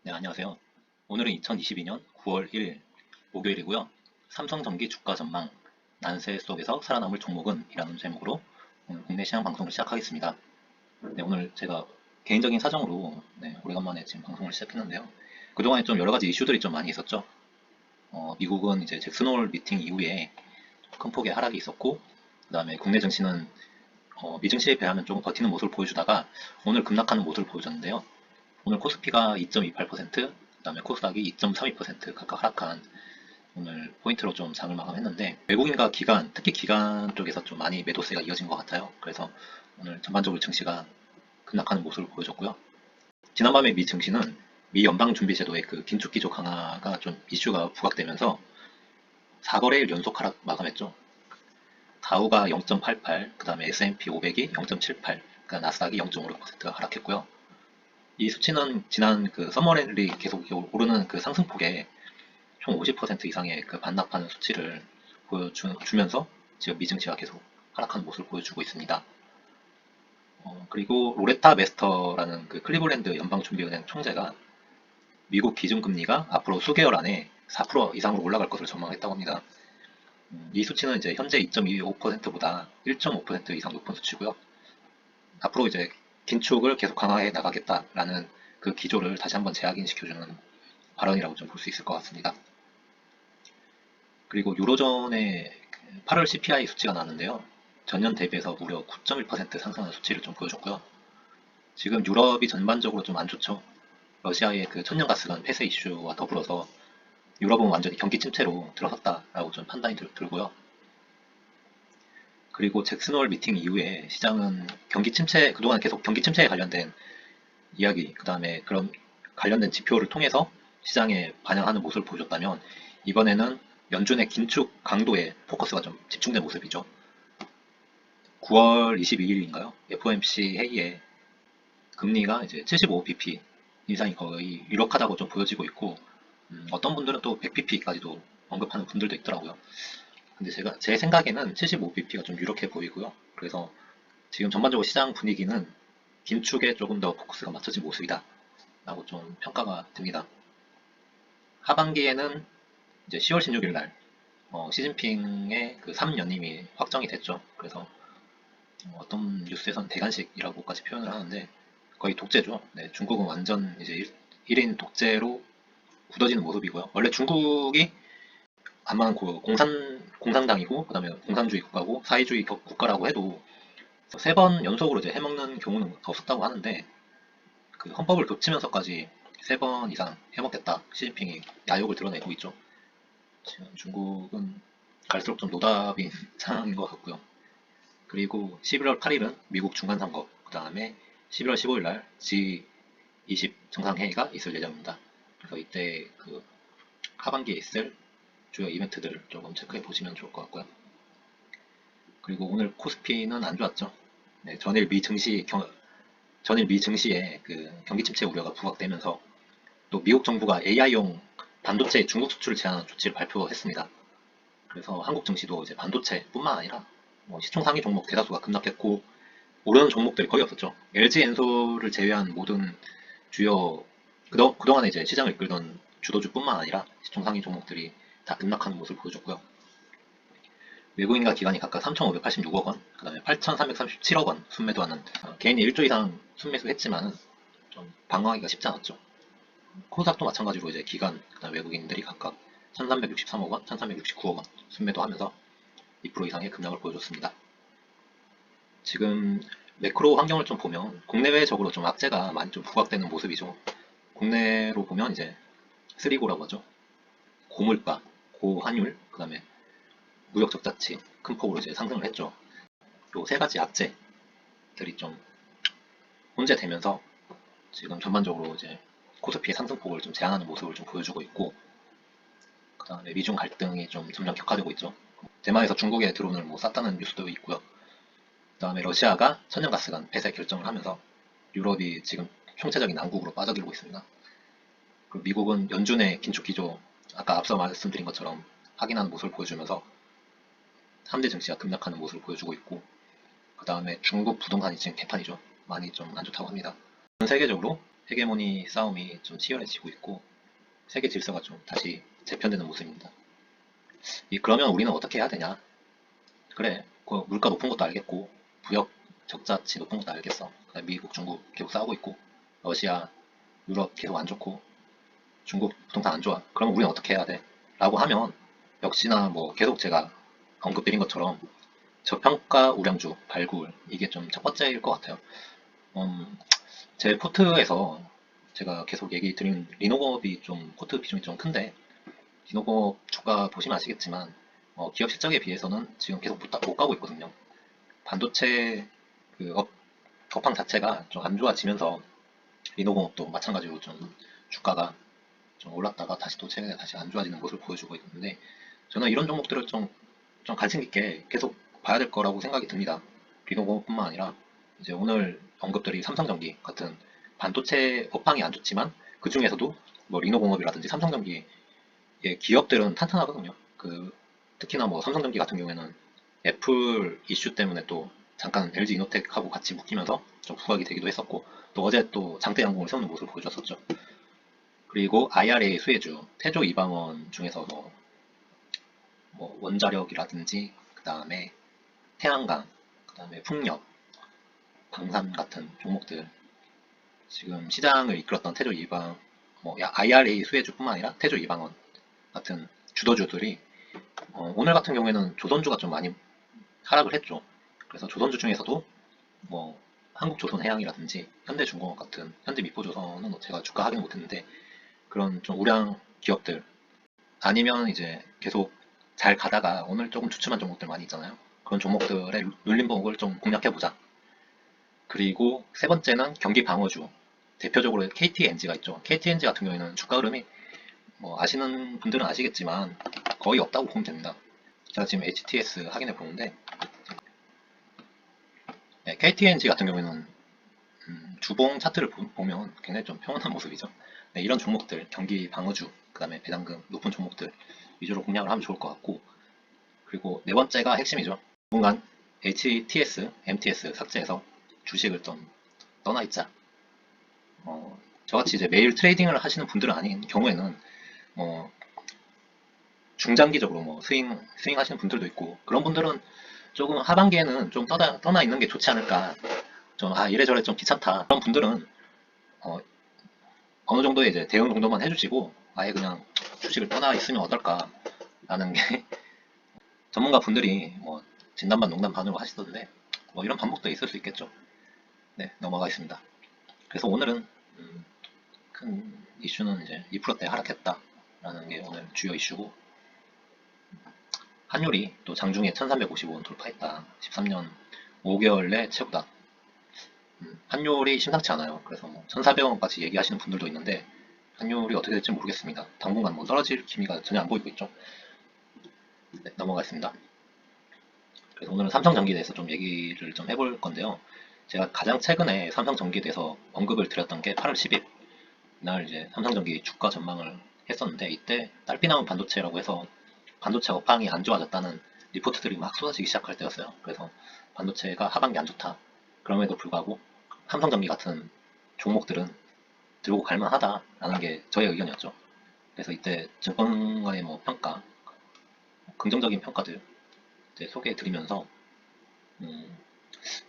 네, 안녕하세요. 오늘은 2022년 9월 1일 목요일이고요. 삼성전기 주가 전망, 난세 속에서 살아남을 종목은 이라는 제목으로 오늘 국내 시장 방송을 시작하겠습니다. 네, 오늘 제가 개인적인 사정으로 오래간만에 지금 방송을 시작했는데요. 그동안에 좀 여러 가지 이슈들이 좀 많이 있었죠. 미국은 이제 잭슨홀 미팅 이후에 큰 폭의 하락이 있었고, 그 다음에 국내 증시는 미증시에 비하면 조금 버티는 모습을 보여주다가 오늘 급락하는 모습을 보여줬는데요. 오늘 코스피가 2.28%, 그 다음에 코스닥이 2.32% 각각 하락한 오늘 포인트로 좀 장을 마감했는데, 외국인과 기관, 특히 기관 쪽에서 좀 많이 매도세가 이어진 것 같아요. 그래서 오늘 전반적으로 증시가 급락하는 모습을 보여줬고요. 지난밤에 미 증시는 미 연방준비제도의 그 긴축기조 강화가 좀 이슈가 부각되면서 4거래일 연속 하락 마감했죠. 다우가 0.88, 그 다음에 S&P 500이 0.78, 그러니까 나스닥이 0.56%가 하락했고요. 이 수치는 지난 그 서머랠리 계속 오르는 그 상승폭에 총 50% 이상의 그 반납하는 수치를 보여주면서 지금 미증시가 계속 하락하는 모습을 보여주고 있습니다. 그리고 로레타 메스터라는 그 클리블랜드 연방준비은행 총재가 미국 기준금리가 앞으로 수개월 안에 4% 이상으로 올라갈 것을 전망했다고 합니다. 이 수치는 이제 현재 2.25%보다 1.5% 이상 높은 수치고요. 앞으로 이제 긴축을 계속 강화해 나가겠다라는 그 기조를 다시 한번 재확인시켜주는 발언이라고 좀 볼 수 있을 것 같습니다. 그리고 유로존의 8월 CPI 수치가 나왔는데요. 전년 대비해서 무려 9.1% 상승하는 수치를 좀 보여줬고요. 지금 유럽이 전반적으로 좀 안 좋죠. 러시아의 그 천연가스관 폐쇄 이슈와 더불어서 유럽은 완전히 경기 침체로 들어섰다라고 좀 판단이 들고요. 그리고 잭슨홀 미팅 이후에 시장은 경기 침체, 그동안 계속 경기 침체에 관련된 이야기, 그 다음에 그런 관련된 지표를 통해서 시장에 반영하는 모습을 보여줬다면, 이번에는 연준의 긴축 강도에 포커스가 좀 집중된 모습이죠. 9월 22일인가요? FOMC 회의에 금리가 이제 75bp 인상이 거의 유력하다고 좀 보여지고 있고, 어떤 분들은 또 100bp까지도 언급하는 분들도 있더라고요. 근데 제 생각에는 75bp가 좀 유력해 보이고요. 그래서 지금 전반적으로 시장 분위기는 긴축에 조금 더 포커스가 맞춰진 모습이다 라고 좀 평가가 듭니다. 하반기에는 이제 10월 16일 날 시진핑의 그 3연임이 확정이 됐죠. 그래서 어떤 뉴스에선 대간식이라고까지 표현을 하는데 거의 독재죠. 네, 중국은 완전 이제 1인 독재로 굳어지는 모습이고요. 원래 중국이 아마 그 공산당이고, 그다음에 공산주의 국가고 사회주의 국가라고 해도 3번 연속으로 이제 해먹는 경우는 없었다고 하는데, 그 헌법을 고치면서까지 3번 이상 해먹겠다 시진핑이 야욕을 드러내고 있죠. 지금 중국은 갈수록 좀 노답인 상황인 것 같고요. 그리고 11월 8일은 미국 중간선거, 그 다음에 11월 15일 날 G20 정상회의가 있을 예정입니다. 그래서 이때 그 하반기에 있을 주요 이벤트들을 조금 체크해 보시면 좋을 것 같고요. 그리고 오늘 코스피는 안 좋았죠. 네, 전일 미 증시에 그 경기 침체 우려가 부각되면서 또 미국 정부가 AI용 반도체 중국 수출을 제한하는 조치를 발표했습니다. 그래서 한국 증시도 이제 반도체뿐만 아니라 시총 상위 종목 대다수가 급락했고, 오르는 종목들이 거의 없었죠. LG 엔솔을 제외한 모든 주요 그동안에 이제 시장을 이끌던 주도주뿐만 아니라 시총 상위 종목들이 다 급락하는 모습을 보여줬고요. 외국인과 기관이 각각 3,586억 원, 그 다음에 8,337억 원 순매도하는, 개인이 1조 이상 순매수했지만 좀 방어하기가 쉽지 않았죠. 코스닥도 마찬가지로 이제 기관, 그다음 외국인들이 각각 1,363억 원, 1,369억 원 순매도하면서 2% 이상의 급락을 보여줬습니다. 지금 매크로 환경을 좀 보면 국내외적으로 좀 악재가 많이 좀 부각되는 모습이죠. 국내로 보면 이제 쓰리고라고 하죠. 고물가, 고환율, 그 다음에 무역 적자치 큰 폭으로 이제 상승을 했죠. 요 세 가지 악재들이 좀 혼재되면서 지금 전반적으로 이제 코스피의 상승폭을 좀 제한하는 모습을 좀 보여주고 있고, 그 다음에 미중 갈등이 좀 점점 격화되고 있죠. 대만에서 중국에 드론을 뭐 쐈다는 뉴스도 있고요. 그 다음에 러시아가 천연가스관 폐쇄 결정을 하면서 유럽이 지금 총체적인 난국으로 빠져들고 있습니다. 그리고 미국은 연준의 긴축 기조, 아까 앞서 말씀드린 것처럼 확인하는 모습을 보여주면서 3대 증시가 급락하는 모습을 보여주고 있고, 그 다음에 중국 부동산이 지금 개판이죠. 많이 좀 안 좋다고 합니다. 전 세계적으로 헤게모니 싸움이 좀 치열해지고 있고 세계 질서가 좀 다시 재편되는 모습입니다. 그러면 우리는 어떻게 해야 되냐? 그래, 그 물가 높은 것도 알겠고 부역 적자치 높은 것도 알겠어. 미국, 중국 계속 싸우고 있고 러시아, 유럽 계속 안 좋고 중국 부동산 안 좋아. 그럼 우리는 어떻게 해야 돼? 라고 하면 역시나 뭐 계속 제가 언급드린 것처럼 저평가 우량주 발굴 이게 좀 첫 번째일 것 같아요. 음, 제 포트에서 제가 계속 얘기 드린 리노버업이 좀 포트 비중이 좀 큰데 리노버업 주가 보시면 아시겠지만 기업 실적에 비해서는 지금 계속 못 가고 있거든요. 반도체 그 업황 자체가 좀 안 좋아지면서 리노공업도 마찬가지로 좀 주가가 좀 올랐다가 다시 또 최근에 다시 안 좋아지는 모습을 보여주고 있는데 저는 이런 종목들을 좀 관심 있게 계속 봐야 될 거라고 생각이 듭니다. 리노공업뿐만 아니라 이제 오늘 언급드린 삼성전기 같은 반도체 업황이 안 좋지만 그 중에서도 뭐 리노공업이라든지 삼성전기의 기업들은 탄탄하거든요. 특히나 뭐 삼성전기 같은 경우에는 애플 이슈 때문에 또 잠깐 LG 이노텍하고 같이 묶이면서 좀 부각이 되기도 했었고 또 어제 또 장대 양봉을 세우는 모습을 보여줬었죠. 그리고 IRA 수혜주 태조 이방원 중에서 뭐 원자력이라든지 그 다음에 태양광, 그 다음에 풍력, 방산 같은 종목들 지금 시장을 이끌었던 태조 이방 뭐 IRA 수혜주뿐만 아니라 태조 이방원 같은 주도주들이 오늘 같은 경우에는 조선주가 좀 많이 하락을 했죠. 그래서 조선주 중에서도 뭐 한국조선해양이라든지 현대중공업 같은 현대미포조선은 제가 주가 확인 못했는데 그런 좀 우량 기업들 아니면 이제 계속 잘 가다가 오늘 조금 주춤한 종목들 많이 있잖아요. 그런 종목들의 눌림목을 좀 공략해보자. 그리고 세 번째는 경기 방어주. 대표적으로 KTNG가 있죠. KTNG 같은 경우에는 주가 흐름이 뭐 아시는 분들은 아시겠지만 거의 없다고 보면 됩니다. 제가 지금 HTS 확인해 보는데 네, KTNG 같은 경우에는 주봉 차트를 보면 굉장히 좀 평온한 모습이죠. 네, 이런 종목들 경기 방어주 그 다음에 배당금 높은 종목들 위주로 공략을 하면 좋을 것 같고 그리고 네 번째가 핵심이죠. 당분간 HTS, MTS 삭제해서 주식을 좀 떠나 있자. 저같이 이제 매일 트레이딩을 하시는 분들은 아닌 경우에는 뭐 중장기적으로 뭐 스윙 하시는 분들도 있고 그런 분들은 조금 하반기에는 좀 떠나 있는 게 좋지 않을까. 좀 이래저래 좀 귀찮다. 그런 분들은 어, 어느 정도의 이제 대응 정도만 해주시고 아예 그냥 주식을 떠나 있으면 어떨까라는 게 전문가 분들이 뭐 진단반 농담 반으로 하시던데 뭐 이런 방법도 있을 수 있겠죠. 네, 넘어가겠습니다. 그래서 오늘은 큰 이슈는 이제 2%대 하락했다라는 게 오늘 주요 이슈고 환율이 또 장중에 1355원 돌파했다. 13년 5개월 내 최고다. 환율이 심상치 않아요. 그래서 뭐 1,400원까지 얘기하시는 분들도 있는데 환율이 어떻게 될지 모르겠습니다. 당분간 뭐 떨어질 기미가 전혀 안 보이고 있죠. 네, 넘어가겠습니다. 그래서 오늘은 삼성전기에 대해서 좀 얘기를 좀 해볼 건데요. 제가 가장 최근에 삼성전기에 대해서 언급을 드렸던 게 8월 10일 날 이제 삼성전기 주가 전망을 했었는데 이때 딸피 나온 반도체라고 해서 반도체 업황이 안 좋아졌다는 리포트들이 막 쏟아지기 시작할 때였어요. 그래서 반도체가 하반기 안 좋다. 그럼에도 불구하고 삼성전기 같은 종목들은 들고 갈만하다라는 게 저의 의견이었죠. 그래서 이때 증권가의 뭐 평가, 긍정적인 평가들 소개해 드리면서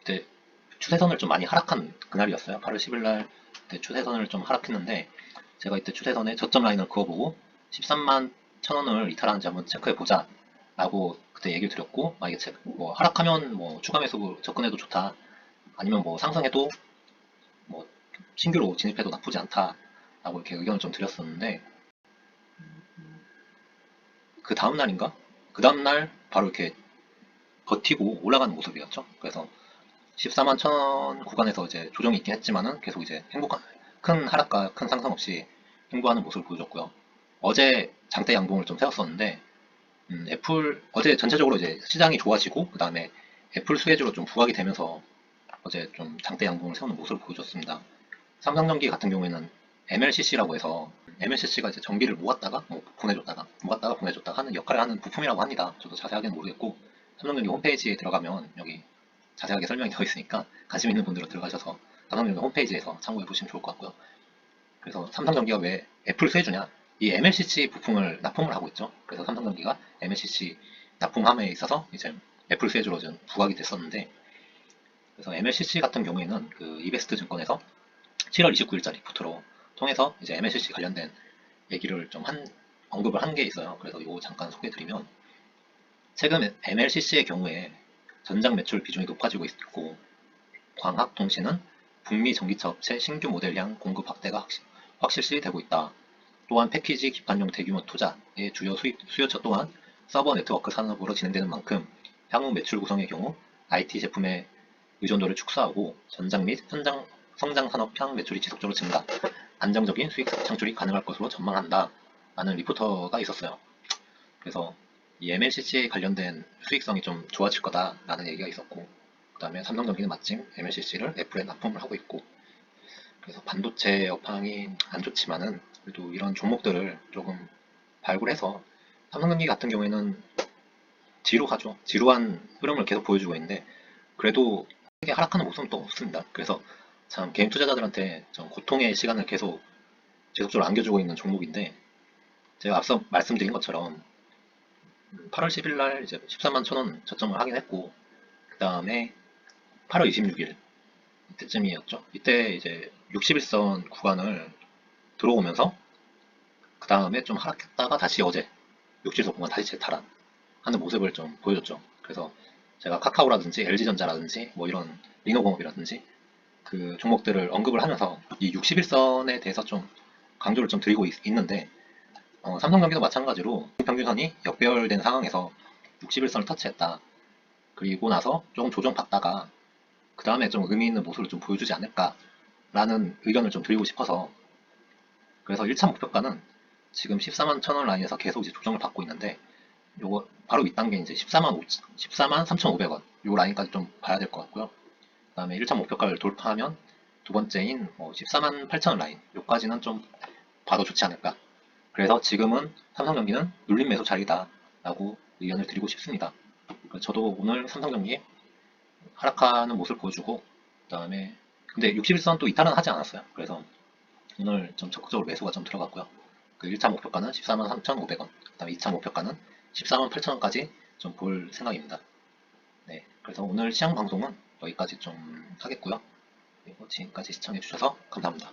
그때 추세선을 좀 많이 하락한 그날이었어요. 8월 10일 날 추세선을 좀 하락했는데 제가 이때 추세선에 저점 라인을 그어보고 13만 1,000원을 이탈하는지 한번 체크해 보자 라고 그때 얘기를 드렸고 만약에 뭐 하락하면 뭐 추가 매수 접근해도 좋다 아니면 뭐 상승해도 뭐 신규로 진입해도 나쁘지 않다 라고 이렇게 의견을 좀 드렸었는데 그 다음날인가? 그 다음날 바로 이렇게 버티고 올라가는 모습이었죠. 그래서 14만 1,000원 구간에서 이제 조정이 있긴 했지만은 계속 이제 큰 하락과 큰 상승 없이 행보하는 모습을 보여줬고요. 어제 장대 양봉을 좀 세웠었는데, 애플, 어제 전체적으로 이제 시장이 좋아지고, 그 다음에 애플 수혜주로 좀 부각이 되면서 어제 좀 장대 양봉을 세우는 모습을 보여줬습니다. 삼성전기 같은 경우에는 MLCC라고 해서 MLCC가 이제 전기를 모았다가 뭐 보내줬다가 하는 역할을 하는 부품이라고 합니다. 저도 자세하게는 모르겠고 삼성전기 홈페이지에 들어가면 여기 자세하게 설명이 되어 있으니까 관심 있는 분들은 들어가셔서 삼성전기 홈페이지에서 참고해 보시면 좋을 것 같고요. 그래서 삼성전기가 왜 애플 수혜주냐? 이 MLCC 부품을 납품을 하고 있죠. 그래서 삼성전기가 MLCC 납품함에 있어서 이제 애플 수혜주로 좀 부각이 됐었는데, 그래서 MLCC 같은 경우에는 그 이베스트 증권에서 7월 29일짜리 부트로 통해서 이제 MLCC 관련된 얘기를 좀 언급을 한 게 있어요. 그래서 이거 잠깐 소개해드리면, 최근 MLCC의 경우에 전장 매출 비중이 높아지고 있고, 광학통신은 북미 전기차 업체 신규 모델량 공급 확대가 확실시되고 있다. 또한 패키지 기판용 대규모 투자의 주요 수요처 또한 서버 네트워크 산업으로 진행되는 만큼 향후 매출 구성의 경우 IT 제품의 의존도를 축소하고 전장 및 성장 산업향 매출이 지속적으로 증가, 안정적인 수익 창출이 가능할 것으로 전망한다. 라는 리포터가 있었어요. 그래서 이 MLCC에 관련된 수익성이 좀 좋아질 거다라는 얘기가 있었고, 그 다음에 삼성전기는 마침 MLCC를 애플에 납품을 하고 있고, 그래서 반도체 업황이 안 좋지만은 그래도 이런 종목들을 조금 발굴해서, 삼성전기 같은 경우에는 뒤로 가죠. 지루한 흐름을 계속 보여주고 있는데 그래도 크게 하락하는 모습은 또 없습니다. 그래서 참 개인 투자자들한테 좀 고통의 시간을 계속 지속적으로 안겨주고 있는 종목인데, 제가 앞서 말씀드린 것처럼 8월 10일 날 이제 14만 1,000원 저점을 하긴 했고, 그 다음에 8월 26일 이때쯤이었죠. 이때 이제 61선 구간을 들어오면서 그 다음에 좀 하락했다가 다시 어제 60선 구간 다시 재탈환 하는 모습을 좀 보여줬죠. 그래서 제가 카카오라든지 LG전자라든지 뭐 이런 리노공업이라든지 그 종목들을 언급을 하면서 이 61선에 대해서 좀 강조를 좀 드리고 있는데, 삼성전기도 마찬가지로 평균선이 역배열된 상황에서 61선을 터치했다. 그리고 나서 조금 조정받다가 그 다음에 좀 의미 있는 모습을 좀 보여주지 않을까라는 의견을 좀 드리고 싶어서, 그래서 1차 목표가는 지금 14만 1,000원 라인에서 계속 이제 조정을 받고 있는데, 요거 바로 윗단계 이제 14만 3,500원 요 라인까지 좀 봐야 될 것 같고요. 그 다음에 1차 목표가를 돌파하면 두 번째인 14만 8,000원 라인 요까지는 좀 봐도 좋지 않을까. 그래서 지금은 삼성전기는 눌림 매수 자리다 라고 의견을 드리고 싶습니다. 저도 오늘 삼성전기 하락하는 모습을 보여주고, 그 다음에 근데 61선 또 이탈은 하지 않았어요. 그래서 오늘 좀 적극적으로 매수가 좀 들어갔고요. 그 1차 목표가는 14만 3,500원, 그 다음에 2차 목표가는 14만 8천원까지 좀 볼 생각입니다. 네, 그래서 오늘 시장 방송은 여기까지 좀 하겠고요. 그리고 지금까지 시청해주셔서 감사합니다.